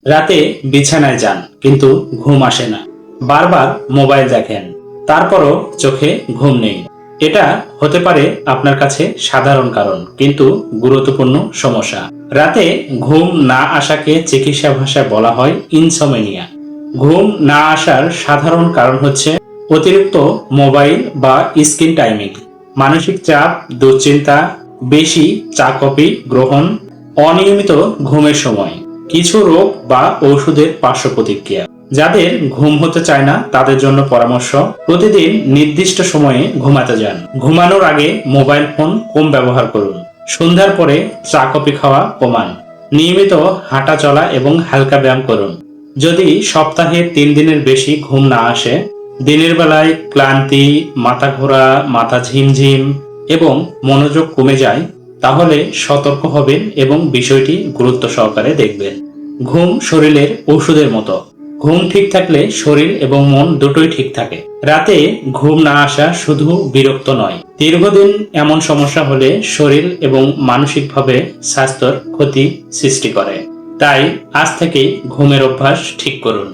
রাতে বিছানায় যান কিন্তু ঘুম আসে না, বারবার মোবাইল দেখেন, তারপরও চোখে ঘুম নেই। এটা হতে পারে আপনার কাছে সাধারণ কারণ, কিন্তু গুরুত্বপূর্ণ সমস্যা। রাতে ঘুম না আসাকে চিকিৎসা ভাষায় বলা হয় ইনসোমেনিয়া। ঘুম না আসার সাধারণ কারণ হচ্ছে অতিরিক্ত মোবাইল বা স্ক্রিন টাইমিং, মানসিক চাপ, দুশ্চিন্তা, বেশি চা কফি গ্রহণ, অনিয়মিত ঘুমের সময়, কিছু রোগ বা ওষুধের পার্শ্ব প্রতিক্রিয়া। যাদের ঘুম হতে চায় না তাদের জন্য পরামর্শ: প্রতিদিন নির্দিষ্ট সময়ে ঘুমাতে যান। ঘুমানোর আগে মোবাইল ফোন কম ব্যবহার করুন। সন্ধ্যার পরে চা কফি খাওয়া কমান। নিয়মিত হাঁটা চলা এবং হালকা ব্যায়াম করুন। যদি সপ্তাহে 3 দিনের বেশি ঘুম না আসে, দিনের বেলায় ক্লান্তি, মাথা ঘোরা, মাথা ঝিমঝিম এবং মনোযোগ কমে যায়, তাহলে সতর্ক হবেন এবং বিষয়টি গুরুত্ব সহকারে দেখবেন। ঘুম শরীরের ঔষধের মতো। ঘুম ঠিক থাকলে শরীর এবং মন দুটোই ঠিক থাকে। রাতে ঘুম না আসা শুধু বিরক্ত নয়, দীর্ঘদিন এমন সমস্যা হলে শরীর এবং মানসিকভাবে স্বাস্থ্যের ক্ষতি সৃষ্টি করে। তাই আজ থেকেই ঘুমের অভ্যাস ঠিক করুন।